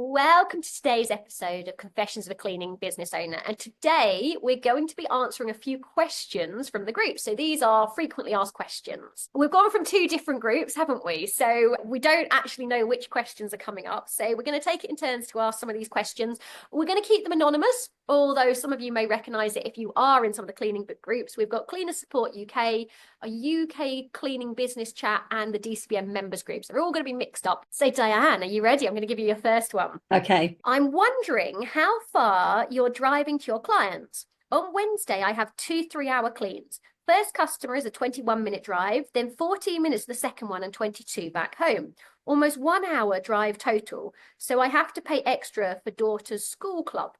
Welcome to today's episode of Confessions of a Cleaning Business Owner. And today we're going to be answering a few questions from the group. So these are frequently asked questions. We've gone from two different groups, haven't we? So we don't actually know which questions are coming up. So we're going to take it in turns to ask some of these questions. We're going to keep them anonymous, although some of you may recognize it if you are in some of the cleaning book groups. We've got Cleaner Support UK, a UK cleaning business chat, and the DCBM members groups. They're all going to be mixed up. So Diane, are you ready? I'm going to give you your first one. Okay. I'm wondering how far you're driving to your clients. On Wednesday, I have 2 3-hour cleans. First customer is a 21-minute drive, then 14 minutes the second one, and 22 back home. Almost 1 hour drive total. So I have to pay extra for daughter's school club.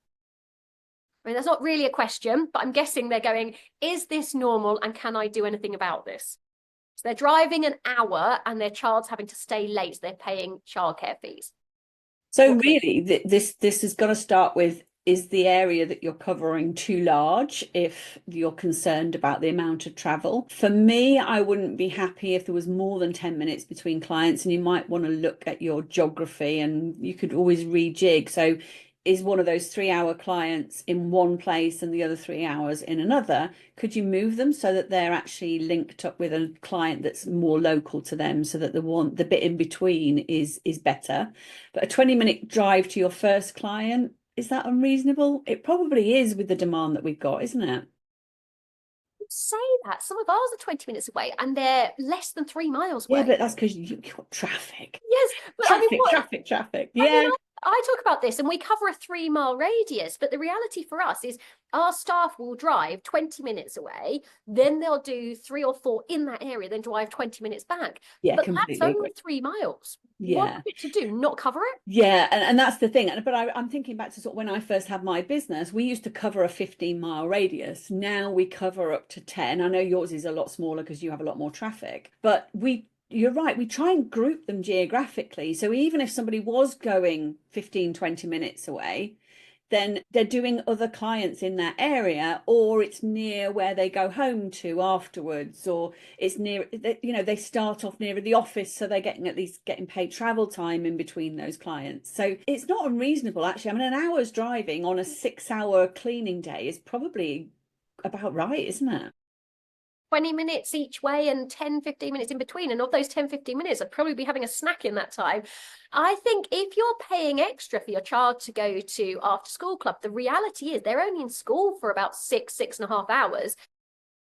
I mean, that's not really a question, but I'm guessing they're going, is this normal and can I do anything about this? So they're driving an hour and their child's having to stay late. So they're paying childcare fees. So really, this is going to start with, is the area that you're covering too large if you're concerned about the amount of travel? For me, I wouldn't be happy if there was more than 10 minutes between clients, and you might want to look at your geography and you could always rejig. So is one of those 3-hour clients in one place and the other 3 hours in another? Could you move them so that they're actually linked up with a client that's more local to them, so that the bit in between is better? But a 20-minute drive to your first client, is that unreasonable? It probably is with the demand that we've got, isn't it? Say that some of ours are 20 minutes away and they're less than 3 miles away. Yeah, but that's because you've got traffic. Yes, but Traffic. Yeah. I talk about this and we cover a 3-mile radius, but the reality for us is our staff will drive 20 minutes away, then they'll do 3 or 4 in that area, then drive 20 minutes back. Yeah, but completely that's only agree. 3 miles. Yeah. What to do? Not cover it? Yeah, and that's the thing. But I'm thinking back to sort of when I first had my business, we used to cover a 15-mile radius. Now we cover up to 10. I know yours is a lot smaller because you have a lot more traffic, but you're right, we try and group them geographically. So even if somebody was going 15, 20 minutes away, then they're doing other clients in that area, or it's near where they go home to afterwards, or it's near, they start off near the office, so they're at least getting paid travel time in between those clients. So it's not unreasonable, actually. I mean, an hour's driving on a 6-hour cleaning day is probably about right, isn't it? 20 minutes each way and 10-15 minutes in between, and of those 10-15 minutes I'd probably be having a snack in that time. I think if you're paying extra for your child to go to after school club, the reality is they're only in school for about 6.5 hours.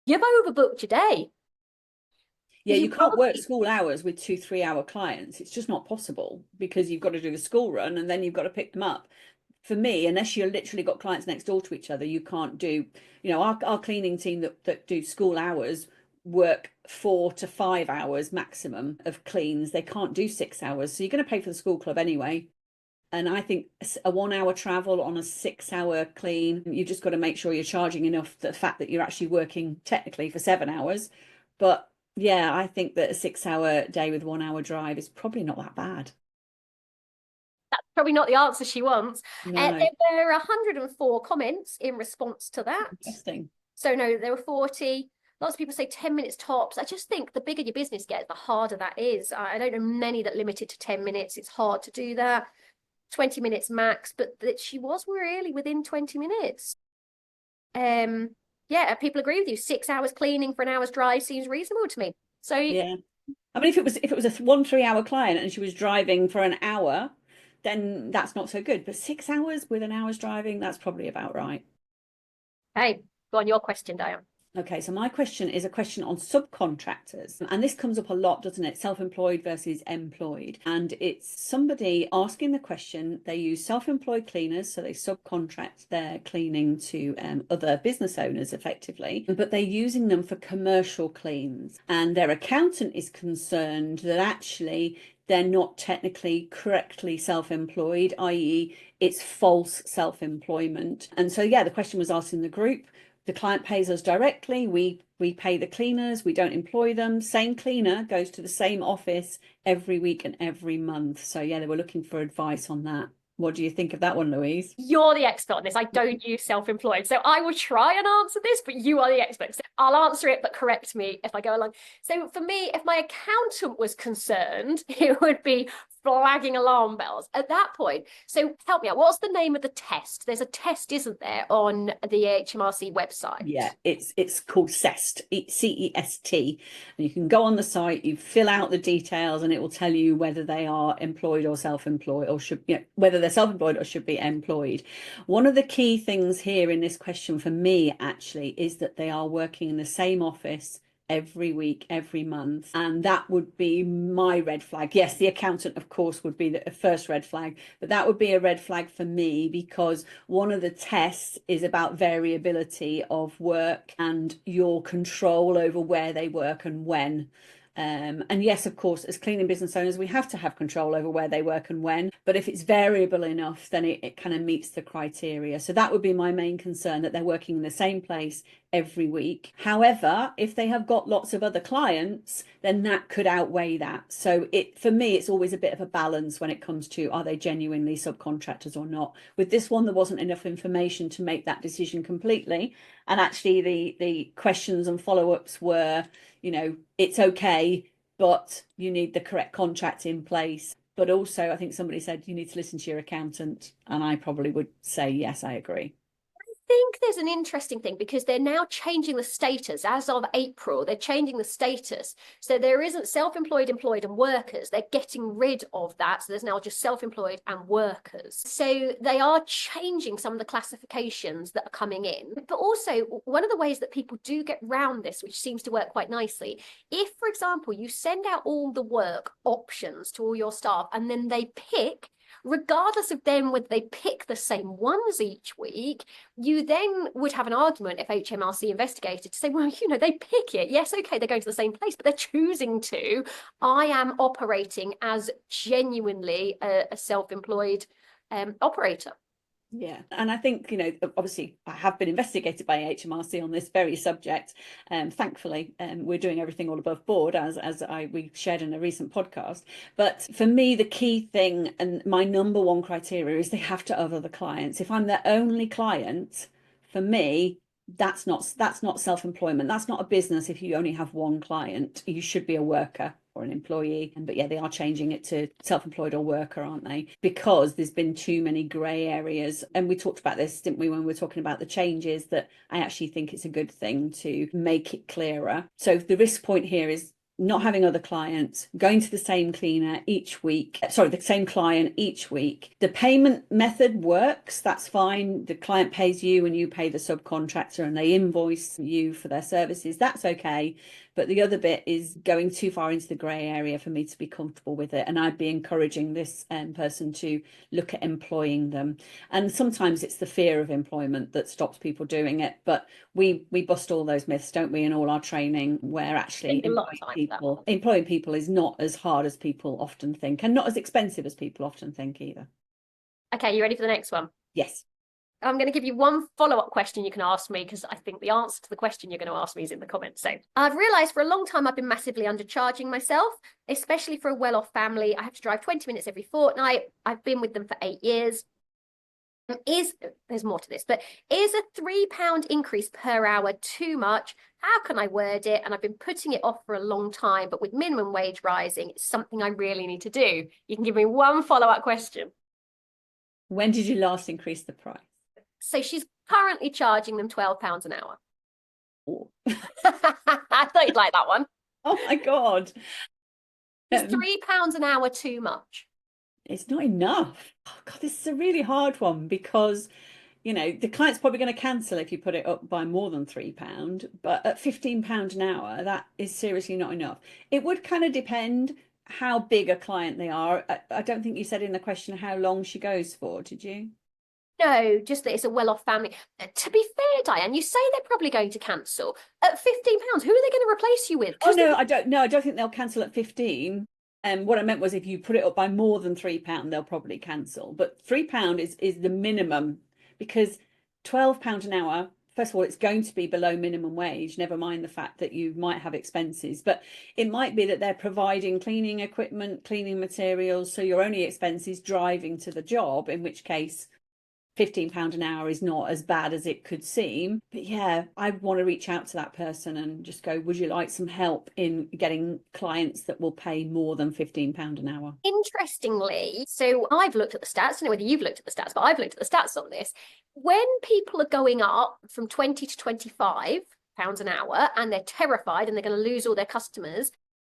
You've overbooked your day. Yeah, you can't work school hours with 2 3-hour clients. It's just not possible, because you've got to do the school run and then you've got to pick them up. For me, unless you've literally got clients next door to each other, you can't do, our cleaning team that do school hours work 4 to 5 hours maximum of cleans. They can't do 6 hours. So you're going to pay for the school club anyway. And I think a 1-hour travel on a 6-hour clean, you've just got to make sure you're charging enough, the fact that you're actually working technically for 7 hours. But yeah, I think that a 6-hour day with 1-hour drive is probably not that bad. That's probably not the answer she wants. No. There were 104 comments in response to that. Interesting. So no, there were 40. Lots of people say 10 minutes tops. I just think the bigger your business gets, the harder that is. I don't know many that limit it to 10 minutes. It's hard to do that. 20 minutes max, but that she was really within 20 minutes. Yeah, people agree with you. 6 hours cleaning for an hour's drive seems reasonable to me. So yeah, I mean, if it was a 1 3-hour client and she was driving for an hour, then that's not so good. But 6 hours with an hour's driving, that's probably about right. Hey, go on, your question, Diane. Okay, so my question is a question on subcontractors. And this comes up a lot, doesn't it? Self-employed versus employed. And it's somebody asking the question, they use self-employed cleaners, so they subcontract their cleaning to other business owners effectively, but they're using them for commercial cleans. And their accountant is concerned that actually they're not technically correctly self-employed, i.e. it's false self-employment. And so, yeah, the question was asked in the group. The client pays us directly. We pay the cleaners. We don't employ them. Same cleaner goes to the same office every week and every month. So yeah, they were looking for advice on that. What do you think of that one, Louise? You're the expert on this. I don't use self-employed, so I will try and answer this, but you are the expert. So I'll answer it, but correct me if I go along. So for me, if my accountant was concerned, it would be flagging alarm bells at that point. So help me out. What's the name of the test? There's a test, isn't there, on the HMRC website? Yeah, it's called CEST, CEST. And you can go on the site, you fill out the details, and it will tell you whether they are employed or self-employed, or should, whether they're self-employed or should be employed. One of the key things here in this question for me actually is that they are working in the same office every week, every month, and that would be my red flag. Yes, the accountant, of course, would be the first red flag, but that would be a red flag for me, because one of the tests is about variability of work and your control over where they work and when. And yes, of course, as cleaning business owners, we have to have control over where they work and when, but if it's variable enough, then it kind of meets the criteria. So that would be my main concern, that they're working in the same place every week. However, if they have got lots of other clients, then that could outweigh that. So for me, it's always a bit of a balance when it comes to, are they genuinely subcontractors or not? With this one, there wasn't enough information to make that decision completely. And actually the questions and follow-ups were, it's okay, but you need the correct contract in place. But also, I think somebody said you need to listen to your accountant. And I probably would say, yes, I agree. Think there's an interesting thing, because they're now changing the status as of April. They're changing the status. So there isn't self-employed, employed and workers. They're getting rid of that. So there's now just self-employed and workers. So they are changing some of the classifications that are coming in. But also, one of the ways that people do get round this, which seems to work quite nicely, if, for example, you send out all the work options to all your staff and then they pick, regardless of them whether they pick the same ones each week, you then would have an argument if HMRC investigated to say, well, they pick it. Yes, okay, they're going to the same place, but they're choosing to. I am operating as genuinely a self-employed operator. Yeah, and I think, obviously I have been investigated by HMRC on this very subject. Thankfully, we're doing everything all above board, as we shared in a recent podcast. But for me, the key thing and my number one criteria is they have to other the clients. If I'm their only client, for me, that's not self-employment. That's not a business. If you only have one client, you should be a worker or an employee. But yeah, they are changing it to self-employed or worker, aren't they? Because there's been too many grey areas. And we talked about this, didn't we, when we were talking about the changes, that I actually think it's a good thing to make it clearer. So the risk point here is not having other clients, going to the same cleaner each week, the same client each week. The payment method works, that's fine. The client pays you and you pay the subcontractor and they invoice you for their services, that's okay. But the other bit is going too far into the grey area for me to be comfortable with it. And I'd be encouraging this person to look at employing them. And sometimes it's the fear of employment that stops people doing it. But we bust all those myths, don't we, in all our training, where actually employing people is not as hard as people often think, and not as expensive as people often think either. Okay, you ready for the next one? Yes. I'm going to give you one follow-up question you can ask me, because I think the answer to the question you're going to ask me is in the comments. So I've realised for a long time I've been massively undercharging myself, especially for a well-off family. I have to drive 20 minutes every fortnight. I've been with them for 8 years. There's more to this, but is a £3 increase per hour too much? How can I word it? And I've been putting it off for a long time, but with minimum wage rising, it's something I really need to do. You can give me one follow-up question. When did you last increase the price? So she's currently charging them £12 an hour. Oh. I thought you'd like that one. Oh my God. Is £3 an hour too much? It's not enough. Oh God, this is a really hard one, because the client's probably going to cancel if you put it up by more than £3, but at £15 an hour, that is seriously not enough. It would kind of depend how big a client they are. I don't think you said in the question how long she goes for, did you? No, just that it's a well-off family. To be fair, Diane, you say they're probably going to cancel. At £15, who are they going to replace you with? Oh no, I don't think they'll cancel at 15. What I meant was, if you put it up by more than £3, they'll probably cancel. But £3 is the minimum, because £12 an hour, first of all, it's going to be below minimum wage, never mind the fact that you might have expenses. But it might be that they're providing cleaning equipment, cleaning materials, so your only expense is driving to the job, in which case £15 an hour is not as bad as it could seem. But yeah, I want to reach out to that person and just go, would you like some help in getting clients that will pay more than £15 an hour? Interestingly, so I've looked at the stats, I don't know whether you've looked at the stats, but I've looked at the stats on this. When people are going up from 20 to 25 pounds an hour and they're terrified and they're going to lose all their customers,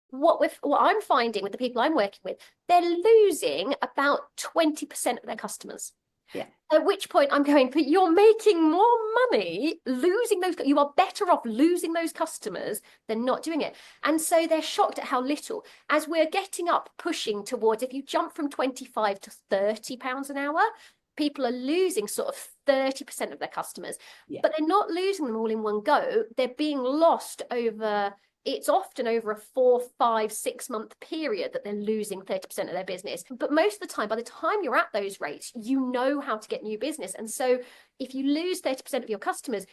what I'm finding with the people I'm working with, they're losing about 20% of their customers. Yeah. At which point I'm going, but you're making more money losing those. You are better off losing those customers than not doing it. And so they're shocked at how little. As we're getting up, pushing towards, if you jump from 25 to 30 pounds an hour, people are losing sort of 30% of their customers. Yeah. But they're not losing them all in one go. They're being lost over, it's often over a 4, 5, 6 month period that they're losing 30% of their business. But most of the time, by the time you're at those rates, you know how to get new business. And so if you lose 30% of your customers,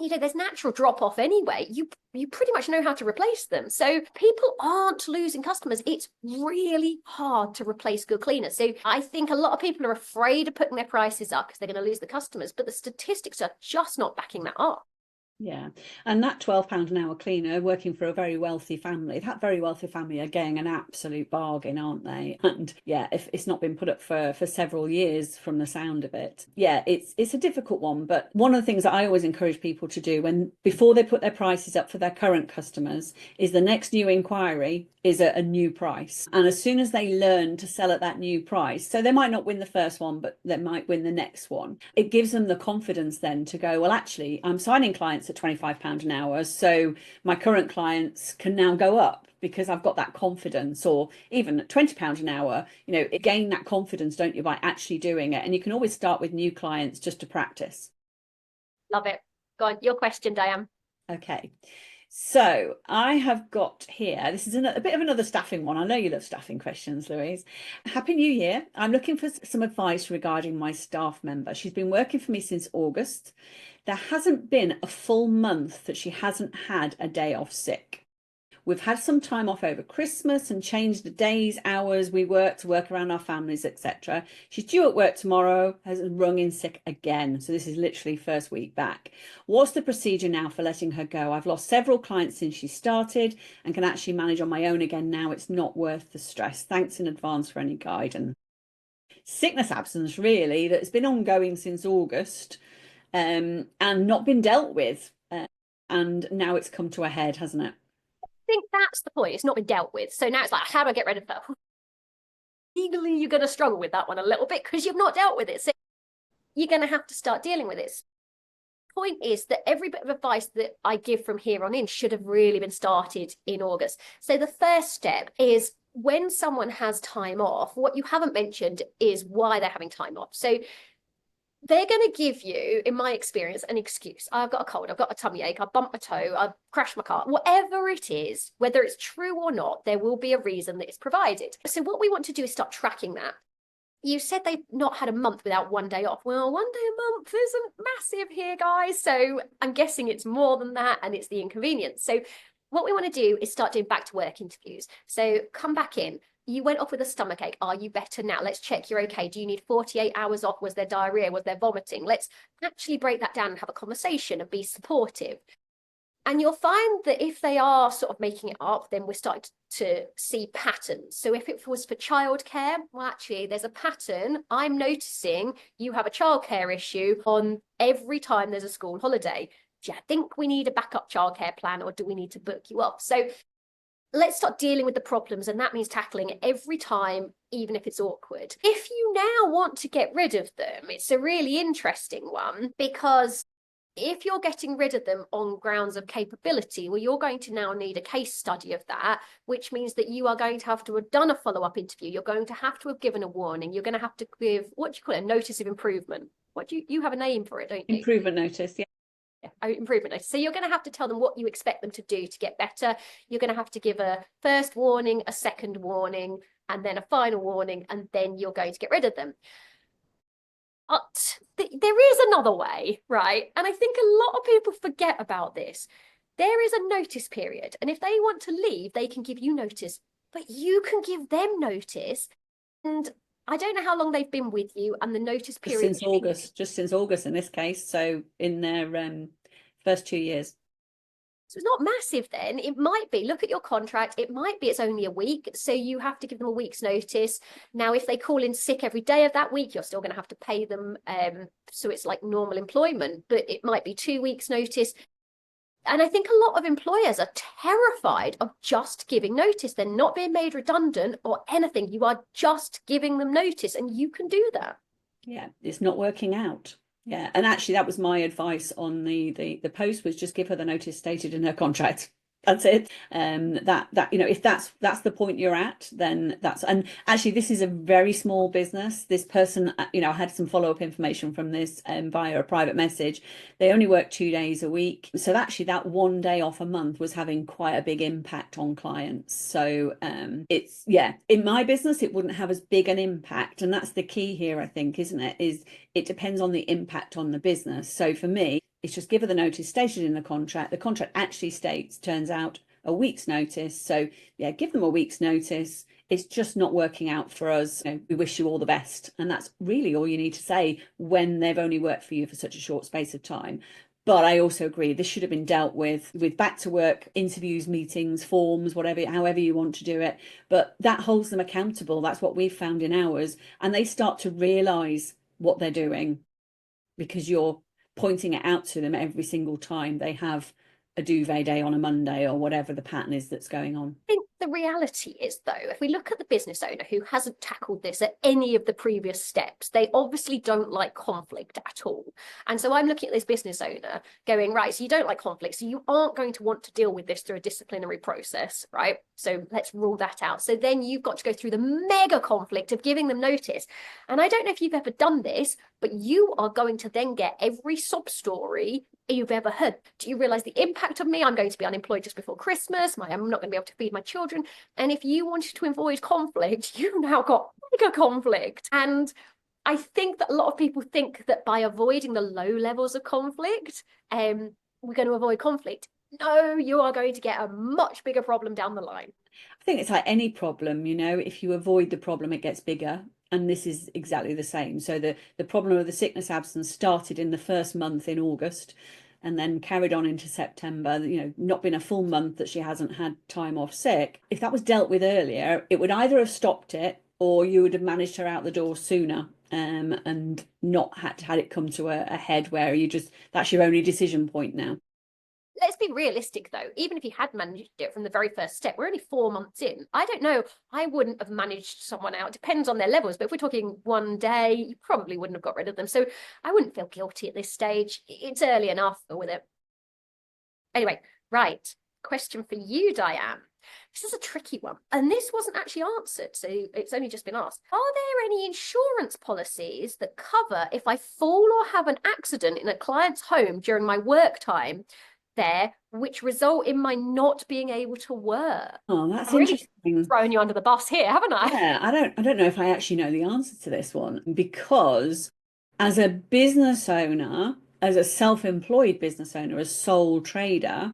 you know, there's natural drop off anyway. You pretty much know how to replace them. So people aren't losing customers. It's really hard to replace good cleaners. So I think a lot of people are afraid of putting their prices up because they're going to lose the customers, but the statistics are just not backing that up. Yeah, and that £12 an hour cleaner working for a very wealthy family, that very wealthy family are getting an absolute bargain, aren't they? And yeah, if it's not been put up for several years from the sound of it, yeah, it's a difficult one. But one of the things that I always encourage people to do before they put their prices up for their current customers is the next new inquiry is a new price. And as soon as they learn to sell at that new price, so they might not win the first one, but they might win the next one, it gives them the confidence then to go, well, actually, I'm signing clients at £25 an hour, so my current clients can now go up because I've got that confidence. Or even at £20 an hour, you know, gain that confidence, don't you, by actually doing it. And you can always start with new clients just to practice. Love it. Go on, your question, Diane. Okay. So I have got here, this is a bit of another staffing one. I know you love staffing questions, Louise. Happy New Year. I'm looking for some advice regarding my staff member. She's been working for me since August. There hasn't been a full month that she hasn't had a day off sick. We've had some time off over Christmas and changed the days, hours we work to work around our families, etc. She's due at work tomorrow, has rung in sick again. So this is literally first week back. What's the procedure now for letting her go? I've lost several clients since she started and can actually manage on my own again now. It's not worth the stress. Thanks in advance for any guidance. Sickness absence, really, that's been ongoing since August and not been dealt with. And now it's come to a head, hasn't it? I think that's the point. It's not been dealt with. So now it's like, how do I get rid of that? Legally, you're going to struggle with that one a little bit because you've not dealt with it. So you're going to have to start dealing with it. Point is that every bit of advice that I give from here on in should have really been started in August. So the first step is when someone has time off, what you haven't mentioned is why they're having time off. So they're going to give you, in my experience, an excuse. I've got a cold, I've got a tummy ache, I bumped my toe, I've crashed my car. Whatever it is, whether it's true or not, there will be a reason that is provided. So what we want to do is start tracking that. You said they've not had a month without one day off. Well, one day a month isn't massive here, guys. So I'm guessing it's more than that, and it's the inconvenience. So what we want to do is start doing back to work interviews. So come back in. You went off with a stomach ache. Are you better now? Let's check you're okay. Do you need 48 hours off? Was there diarrhea? Was there vomiting? Let's actually break that down and have a conversation and be supportive. And you'll find that if they are sort of making it up, then we're starting to see patterns. So if it was for childcare, well, actually, there's a pattern. I'm noticing you have a childcare issue on every time there's a school holiday. Do you think we need a backup childcare plan, or do we need to book you off? So let's start dealing with the problems, and that means tackling it every time, even if it's awkward. If you now want to get rid of them, it's a really interesting one, because if you're getting rid of them on grounds of capability, well, you're going to now need a case study of that, which means that you are going to have to have done a follow-up interview. You're going to have to have given a warning. You're going to have to give, what do you call it, a notice of improvement. What do you have a name for it, don't you? Improvement notice, yeah. Improvement notice. So you're going to have to tell them what you expect them to do to get better. You're going to have to give a first warning, a second warning, and then a final warning, and then you're going to get rid of them. But there is another way, right? And I think a lot of people forget about this. There is a notice period, and if they want to leave, they can give you notice, but you can give them notice. And I don't know how long they've been with you, and the notice period. Just since August in this case. So in their first 2 years. So it's not massive then. It might be, look at your contract, it might be it's only a week, so you have to give them a week's notice. Now, if they call in sick every day of that week, you're still going to have to pay them. So it's like normal employment, but it might be 2 weeks' notice. And I think a lot of employers are terrified of just giving notice. They're not being made redundant or anything. You are just giving them notice, and you can do that. Yeah, it's not working out. Yeah, and actually that was my advice on the post, was just give her the notice stated in her contract. That's it. That if that's the point you're at, then that's. And actually this is a very small business. This person, I had some follow-up information from this via a private message. They only work 2 days a week, so actually that 1 day off a month was having quite a big impact on clients. So it's, yeah, in my business it wouldn't have as big an impact, and that's the key here, I think, isn't it? Is it depends on the impact on the business. So for me, it's just give her the notice stated in the contract. The contract actually states, turns out, a week's notice. So yeah, give them a week's notice. It's just not working out for us. We wish you all the best. And that's really all you need to say when they've only worked for you for such a short space of time. But I also agree, this should have been dealt with back to work interviews, meetings, forms, whatever, however you want to do it. But that holds them accountable. That's what we've found in ours. And they start to realise what they're doing, because you're pointing it out to them every single time they have a duvet day on a Monday or whatever the pattern is that's going on. I think the reality is, though, if we look at the business owner who hasn't tackled this at any of the previous steps, they obviously don't like conflict at all. And so I'm looking at this business owner going, right, so you don't like conflict, so you aren't going to want to deal with this through a disciplinary process, right? So let's rule that out. So then you've got to go through the mega conflict of giving them notice. And I don't know if you've ever done this, but you are going to then get every sob story you've ever heard. Do you realize the impact of me? I'm going to be unemployed just before Christmas. I'm not going to be able to feed my children. And if you wanted to avoid conflict, you've now got bigger conflict. And I think that a lot of people think that by avoiding the low levels of conflict, we're going to avoid conflict. No, you are going to get a much bigger problem down the line. I think it's like any problem, if you avoid the problem, it gets bigger. And this is exactly the same. So the problem of the sickness absence started in the first month in August and then carried on into September, not been a full month that she hasn't had time off sick. If that was dealt with earlier, it would either have stopped it or you would have managed her out the door sooner and not had it come to a head where that's your only decision point now. Let's be realistic, though. Even if you had managed it from the very first step, we're only 4 months in. I don't know. I wouldn't have managed someone out. It depends on their levels. But if we're talking 1 day, you probably wouldn't have got rid of them. So I wouldn't feel guilty at this stage. It's early enough with it. Anyway, right. Question for you, Diane. This is a tricky one. And this wasn't actually answered. So it's only just been asked. Are there any insurance policies that cover if I fall or have an accident in a client's home during my work time there, which result in my not being able to work? Oh, that's interesting. Really throwing you under the bus here, haven't I? Yeah, I don't know if I actually know the answer to this one, because as a business owner, as a self-employed business owner, as sole trader,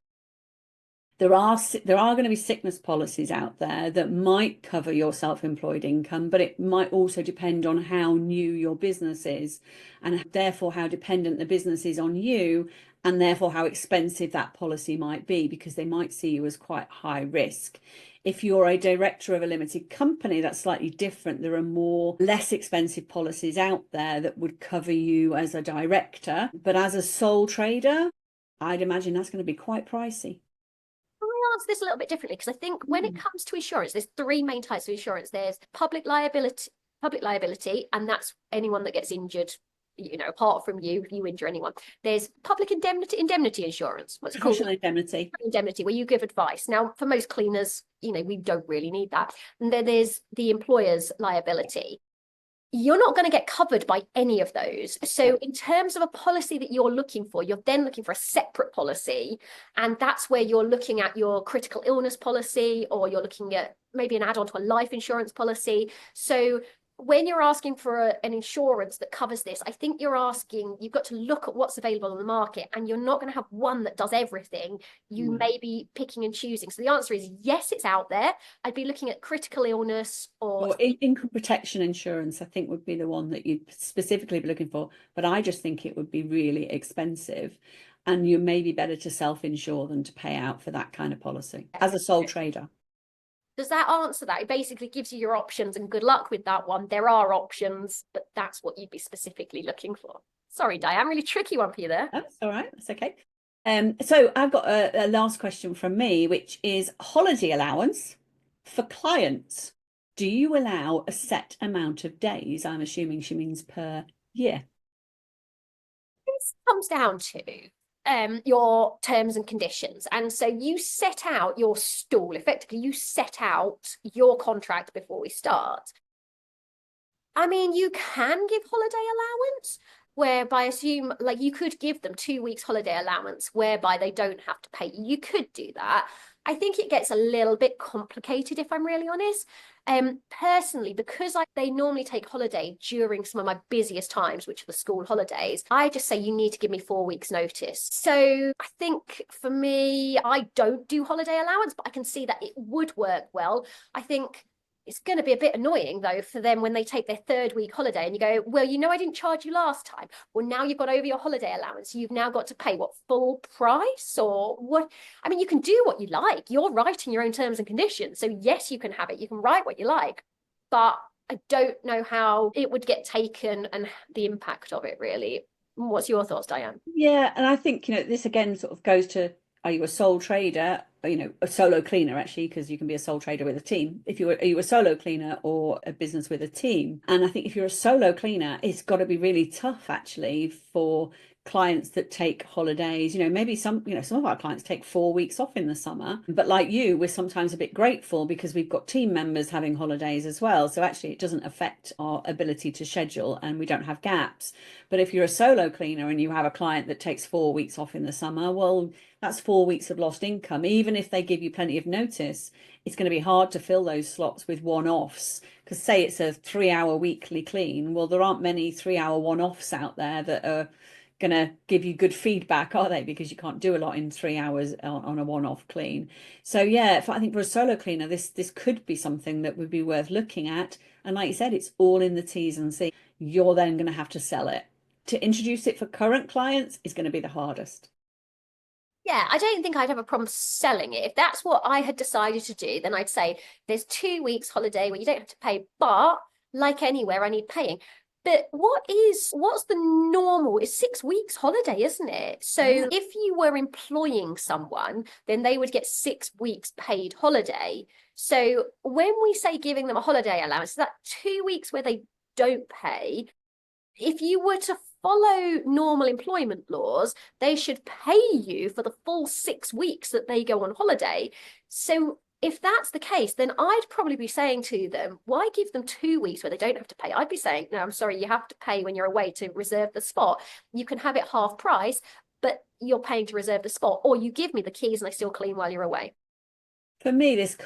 there are going to be sickness policies out there that might cover your self-employed income, but it might also depend on how new your business is and therefore how dependent the business is on you, and therefore how expensive that policy might be, because they might see you as quite high risk. If you're a director of a limited company, that's slightly different. There are less expensive policies out there that would cover you as a director. But as a sole trader, I'd imagine that's going to be quite pricey. I'll answer this a little bit differently, because I think when it comes to insurance, there's 3 main types of insurance. There's public liability, and that's anyone that gets injured, apart from you, if you injure anyone. There's public indemnity insurance. What's it called? Professional indemnity. Indemnity, where you give advice. Now, for most cleaners, we don't really need that. And then there's the employer's liability. You're not going to get covered by any of those. So in terms of a policy that you're looking for, you're then looking for a separate policy. And that's where you're looking at your critical illness policy, or you're looking at maybe an add-on to a life insurance policy. So when you're asking for an insurance that covers this, I think you've got to look at what's available on the market, and you're not going to have one that does everything. You may be picking and choosing. So the answer is yes, it's out there. I'd be looking at critical illness or income protection insurance, I think would be the one that you'd specifically be looking for. But I just think it would be really expensive. And you may be better to self-insure than to pay out for that kind of policy as a sole trader. Does that answer that? It basically gives you your options, and good luck with that one. There are options, but that's what you'd be specifically looking for. Sorry, Diane, really tricky one for you there. That's all right. That's okay. So I've got a last question from me, which is holiday allowance for clients. Do you allow a set amount of days? I'm assuming she means per year. This comes down to your terms and conditions. And so you set out your stall, effectively, you set out your contract before we start. I mean, you can give holiday allowance, whereby assume like you could give them 2 weeks holiday allowance, whereby they don't have to pay you. You could do that. I think it gets a little bit complicated, if I'm really honest. Personally, because they normally take holiday during some of my busiest times, which are the school holidays, I just say you need to give me 4 weeks notice. So I think for me, I don't do holiday allowance, but I can see that it would work well. I think it's going to be a bit annoying, though, for them when they take their 3rd week holiday and you go, well, I didn't charge you last time. Well, now you've got over your holiday allowance. You've now got to pay what, full price or what? I mean, you can do what you like. You're writing your own terms and conditions. So yes, you can have it. You can write what you like. But I don't know how it would get taken and the impact of it, really. What's your thoughts, Diane? Yeah, and I think, this again sort of goes to, are you a sole trader, a solo cleaner, actually, because you can be a sole trader with a team. Are you a solo cleaner or a business with a team? And I think if you're a solo cleaner, it's got to be really tough, actually, for clients that take holidays. Maybe some of our clients take 4 weeks off in the summer, but like you, we're sometimes a bit grateful because we've got team members having holidays as well. So actually it doesn't affect our ability to schedule and we don't have gaps. But if you're a solo cleaner and you have a client that takes 4 weeks off in the summer, well, that's 4 weeks of lost income. Even if they give you plenty of notice, it's going to be hard to fill those slots with one-offs. Because say it's a 3-hour weekly clean, well, there aren't many 3-hour one-offs out there that are going to give you good feedback, are they? Because you can't do a lot in 3 hours on a one-off clean. So yeah, I think for a solo cleaner, this could be something that would be worth looking at. And like you said, it's all in the T's and C's. You're then going to have to sell it. To introduce it for current clients is going to be the hardest. Yeah, I don't think I'd have a problem selling it. If that's what I had decided to do, then I'd say there's 2 weeks holiday where you don't have to pay, but like anywhere, I need paying. But what's the normal? It's 6 weeks holiday, isn't it? So if you were employing someone, then they would get 6 weeks paid holiday. So when we say giving them a holiday allowance, is that 2 weeks where they don't pay? If you were to follow normal employment laws, they should pay you for the full 6 weeks that they go on holiday. So if that's the case, then I'd probably be saying to them, why give them 2 weeks where they don't have to pay? I'd be saying, no, I'm sorry, you have to pay when you're away to reserve the spot. You can have it half price, but you're paying to reserve the spot, or you give me the keys and I still clean while you're away. For me, there's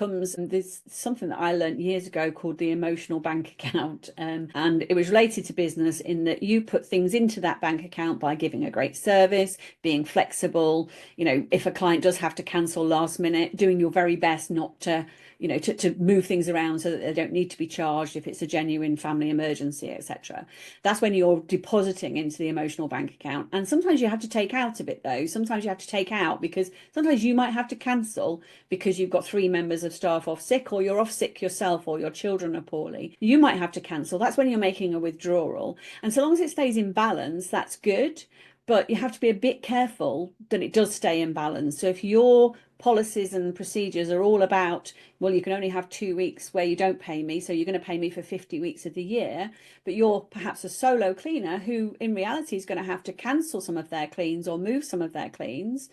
something that I learned years ago called the emotional bank account. And it was related to business in that you put things into that bank account by giving a great service, being flexible. If a client does have to cancel last minute, doing your very best not to to move things around so that they don't need to be charged if it's a genuine family emergency, etc. That's when you're depositing into the emotional bank account. And sometimes you have to take out a bit, though. Sometimes you have to take out because sometimes you might have to cancel because you've got 3 members of staff off sick, or you're off sick yourself, or your children are poorly. You might have to cancel. That's when you're making a withdrawal. And so long as it stays in balance, that's good. But you have to be a bit careful that it does stay in balance. So if your policies and procedures are all about, well, you can only have 2 weeks where you don't pay me, so you're going to pay me for 50 weeks of the year, but you're perhaps a solo cleaner who in reality is going to have to cancel some of their cleans or move some of their cleans,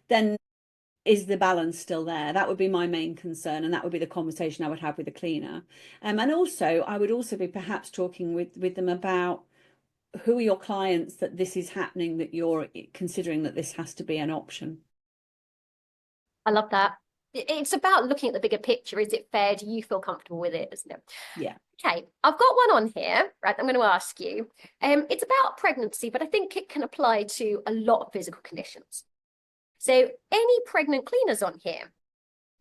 then is the balance still there? That would be my main concern, and that would be the conversation I would have with the cleaner. And also, I would also be perhaps talking with them about who are your clients that this is happening, that you're considering that this has to be an option. I love that. It's about looking at the bigger picture. Is it fair? Do you feel comfortable with it? Isn't it? Yeah. Okay, I've got one on here, right? I'm going to ask you. It's about pregnancy, but I think it can apply to a lot of physical conditions. So, any pregnant cleaners on here?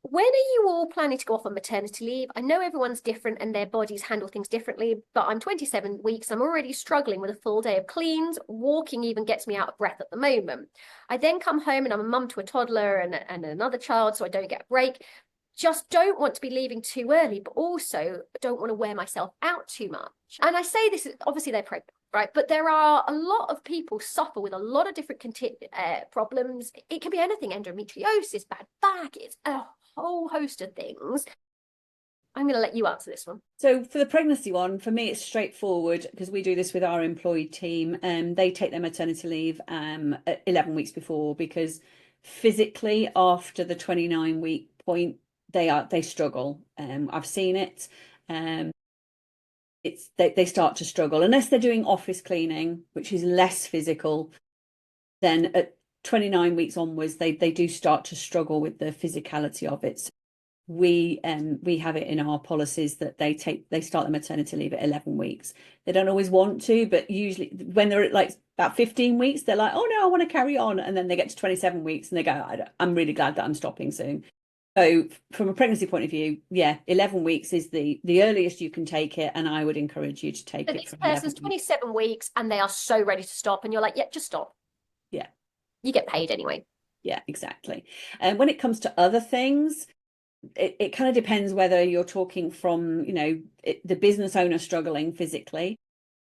When are you all planning to go off on maternity leave? I know everyone's different and their bodies handle things differently, but I'm 27 weeks. I'm already struggling with a full day of cleans. Walking even gets me out of breath at the moment. I then come home and I'm a mum to a toddler and another child, so I don't get a break. Just don't want to be leaving too early, but also don't want to wear myself out too much. And I say this, obviously they're pregnant, right? But there are a lot of people suffer with a lot of different problems. It can be anything, endometriosis, bad back, it's a whole host of things. I'm going to let you answer this one. So for the pregnancy one, for me, it's straightforward because we do this with our employed team. They take their maternity leave 11 weeks before, because physically after the 29-week point, they struggle. I've seen it. They start to struggle unless they're doing office cleaning, which is less physical. Then at 29 weeks onwards, they do start to struggle with the physicality of it. So we have it in our policies that they start the maternity leave at 11 weeks. They don't always want to, but usually when they're at like about 15 weeks, they're like, oh no, I want to carry on. And then they get to 27 weeks and they go, I'm really glad that I'm stopping soon. So from a pregnancy point of view, yeah, 11 weeks is the earliest you can take it, and I would encourage you to take it. This person's 27 weeks and they are so ready to stop, and you're like, yeah, just stop. Yeah. You get paid anyway. Yeah, exactly. And when it comes to other things, it kind of depends whether you're talking from, the business owner struggling physically.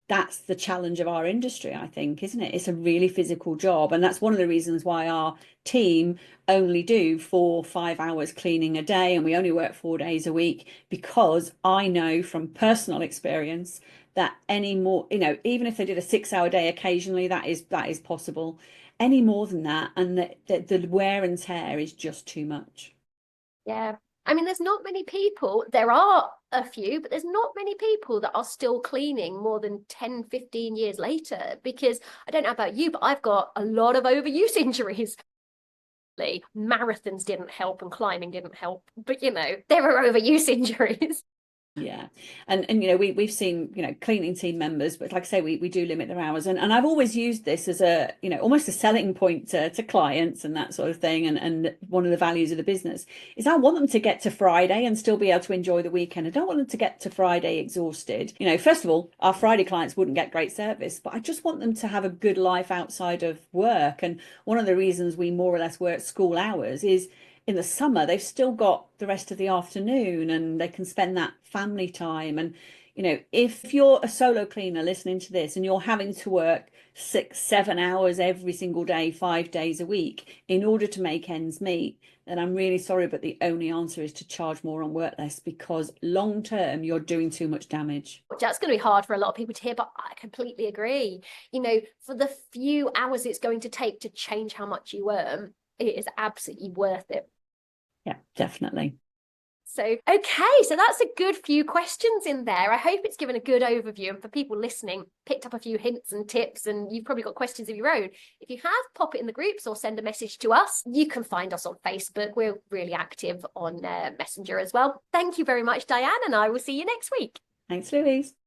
That's the challenge of our industry, I think, isn't it? It's a really physical job. And that's one of the reasons why our team only do 4 or 5 hours cleaning a day, and we only work 4 days a week, because I know from personal experience that any more, even if they did a 6-hour day occasionally, that is possible. Any more than that, and the wear and tear is just too much. Yeah. I mean, there's not many people, there are a few, but there's not many people that are still cleaning more than 10, 15 years later, because I don't know about you, but I've got a lot of overuse injuries. Marathons didn't help and climbing didn't help, but there are overuse injuries. Yeah. And we've seen, cleaning team members, but like I say, we do limit their hours. And I've always used this as a, almost a selling point to clients and that sort of thing. And one of the values of the business is I want them to get to Friday and still be able to enjoy the weekend. I don't want them to get to Friday exhausted. First of all, our Friday clients wouldn't get great service, but I just want them to have a good life outside of work. And one of the reasons we more or less work school hours is in the summer, they've still got the rest of the afternoon and they can spend that family time. And, if you're a solo cleaner listening to this and you're having to work 6, 7 hours every single day, 5 days a week in order to make ends meet, then I'm really sorry, but the only answer is to charge more and work less, because long term, you're doing too much damage. That's going to be hard for a lot of people to hear, but I completely agree. For the few hours it's going to take to change how much you earn, it is absolutely worth it. Yeah, definitely. So, okay, so that's a good few questions in there. I hope it's given a good overview, and for people listening, picked up a few hints and tips, and you've probably got questions of your own. If you have, pop it in the groups or send a message to us. You can find us on Facebook. We're really active on Messenger as well. Thank you very much, Diane, and I will see you next week. Thanks, Louise.